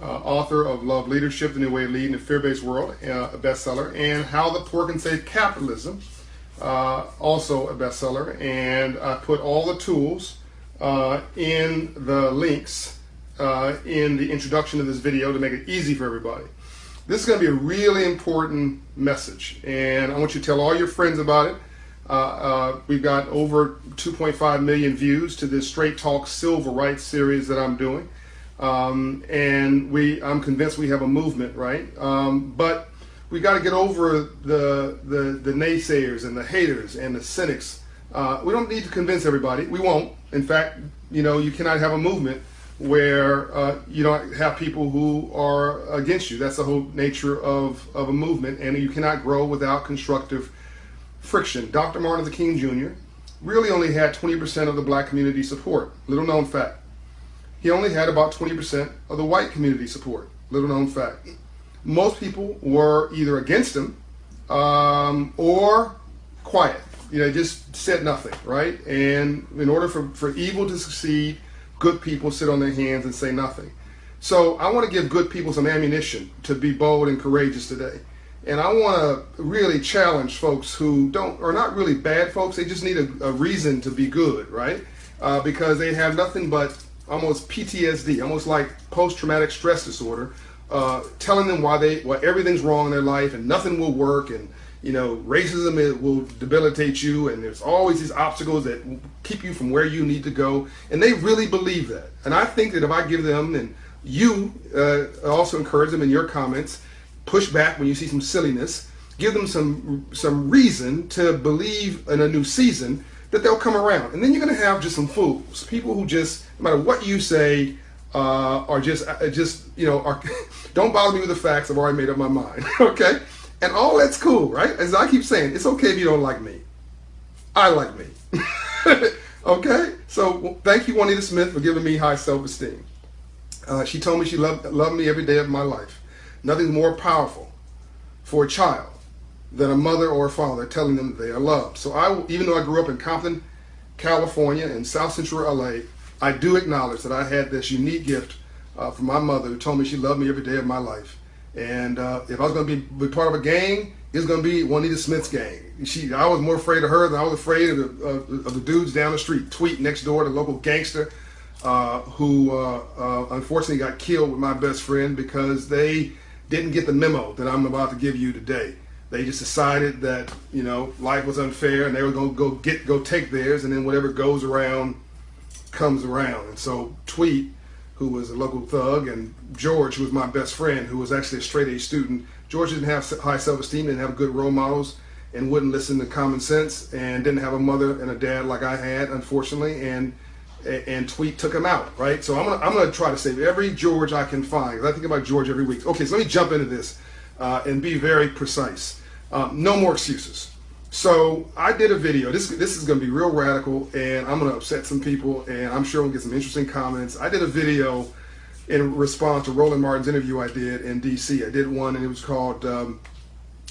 author of Love Leadership, The New Way of Leading in a Fear-Based World, a bestseller, and How the Poor Can Save Capitalism, also a bestseller. And I put all the tools in the links in the introduction to this video to make it easy for everybody. This is going to be a really important message, and I want you to tell all your friends about it. We've got over 2.5 million views to this Straight Talk Civil Rights series that I'm doing, and I'm convinced we have a movement, right? But we got to get over the naysayers and the haters and the cynics. We don't need to convince everybody. We won't. In fact, you cannot have a movement where you don't have people who are against you. That's the whole nature of a movement, and you cannot grow without constructive friction. Dr. Martin Luther King Jr. really only had 20% of the black community support. Little known fact. He only had about 20% of the white community support. Little known fact. Most people were either against him or quiet. Just said nothing, right? And in order for evil to succeed, good people sit on their hands and say nothing. So I want to give good people some ammunition to be bold and courageous today. And I want to really challenge folks who are not really bad folks. They just need a reason to be good, right? Because they have nothing but almost PTSD, almost like post-traumatic stress disorder, telling them why everything's wrong in their life and nothing will work, and racism will debilitate you, and there's always these obstacles that keep you from where you need to go, and they really believe that. And I think that if I give them, and you also encourage them in your comments, push back when you see some silliness, give them some reason to believe in a new season, that they'll come around. And then you're going to have just some fools, people who just, no matter what you say, are just don't bother me with the facts. I've already made up my mind. Okay. And all that's cool, right? As I keep saying, it's okay if you don't like me. I like me. Okay? So thank you, Juanita Smith, for giving me high self-esteem. She told me she loved me every day of my life. Nothing's more powerful for a child than a mother or a father telling them that they are loved. So even though I grew up in Compton, California, and South Central LA, I do acknowledge that I had this unique gift from my mother, who told me she loved me every day of my life. And if I was going to be part of a gang, it was going to be Juanita Smith's gang. I was more afraid of her than I was afraid of the dudes down the street. Tweet next door, the local gangster, who unfortunately got killed with my best friend because they didn't get the memo that I'm about to give you today. They just decided that life was unfair, and they were going to go take theirs, and then whatever goes around comes around. And so Tweet, who was a local thug, and George, who was my best friend, who was actually a straight-A student. George didn't have high self-esteem, didn't have good role models, and wouldn't listen to common sense, and didn't have a mother and a dad like I had, unfortunately, and Tweet took him out, right? So I'm gonna try to save every George I can find, because I think about George every week. Okay, so let me jump into this and be very precise. No more excuses. So I did a video. This is going to be real radical, and I'm going to upset some people, and I'm sure we'll get some interesting comments. I did a video in response to Roland Martin's interview I did in DC. I did one, and it was called, The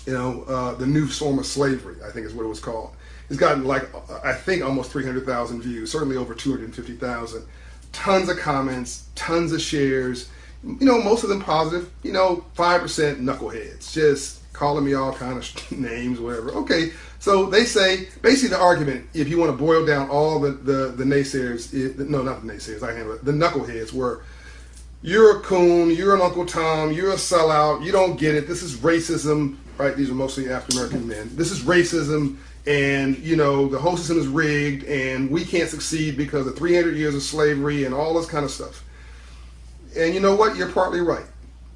New Form of Slavery, I think is what it was called. It's gotten I think almost 300,000 views, certainly over 250,000. Tons of comments, tons of shares, most of them positive, 5% knuckleheads, just calling me all kind of names, whatever. Okay, so they say, basically the argument, if you want to boil down all the naysayers, no, not the naysayers, I handle it, the knuckleheads were, you're a coon, you're an Uncle Tom, you're a sellout, you don't get it, this is racism, right? These are mostly African-American men. This is racism, and the whole system is rigged, and we can't succeed because of 300 years of slavery and all this kind of stuff. And you know what? You're partly right.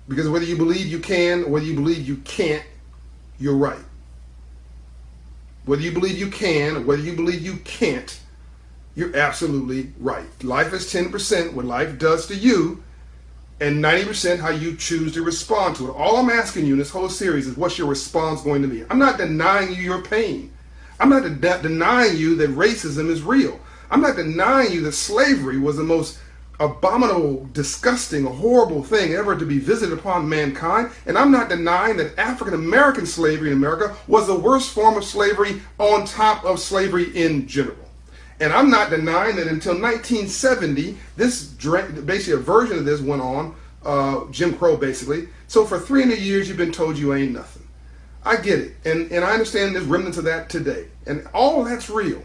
Because whether you believe you can or whether you believe you can't, you're right. Whether you believe you can or whether you believe you can't, you're absolutely right. Life is 10% what life does to you, and 90% how you choose to respond to it. All I'm asking you in this whole series is what's your response going to be. I'm not denying you your pain. I'm not denying you that racism is real. I'm not denying you that slavery was the most abominable, disgusting, horrible thing ever to be visited upon mankind. And I'm not denying that African-American slavery in America was the worst form of slavery on top of slavery in general. And I'm not denying that until 1970, this basically a version of this went on Jim Crow basically. So for 300 years you've been told you ain't nothing. I get it, and I understand there's remnants of that today, and all of that's real.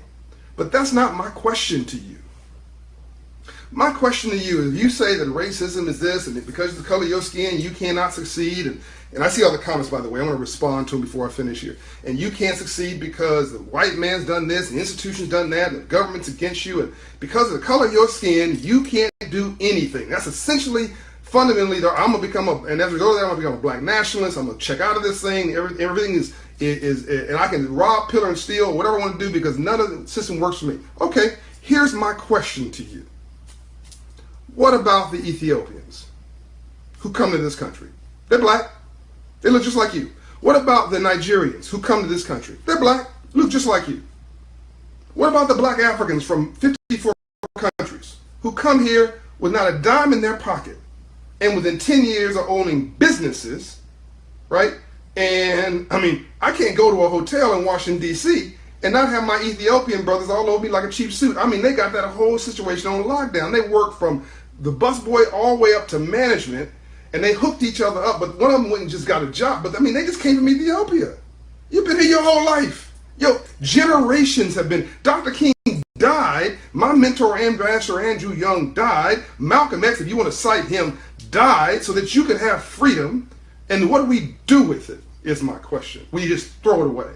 But that's not my question to you. My question to you is, you say that racism is this, and because of the color of your skin, you cannot succeed. And I see all the comments, by the way. I'm going to respond to them before I finish here. And you can't succeed because the white man's done this, the institution's done that, and the government's against you. And because of the color of your skin, you can't do anything. That's essentially, fundamentally, I'm going to become and as we go there, I'm going to become a black nationalist. I'm going to check out of this thing. Everything is, and I can rob, pillar, and steal, whatever I want to do, because none of the system works for me. Okay, here's my question to you. What about the Ethiopians who come to this country? They're black. They look just like you. What about the Nigerians who come to this country? They're black, look just like you. What about the black Africans from 54 countries who come here with not a dime in their pocket and within 10 years are owning businesses, right? And I mean, I can't go to a hotel in Washington, D.C. and not have my Ethiopian brothers all over me like a cheap suit. I mean, they got that whole situation on lockdown. They work from the busboy all the way up to management, and they hooked each other up. But one of them went and just got a job. But I mean, they just came from Ethiopia. You've been here your whole life. Yo, generations have been. Dr. King died. My mentor, Ambassador Andrew Young, died. Malcolm X, if you want to cite him, died so that you could have freedom. And what do we do with it is my question. We just throw it away.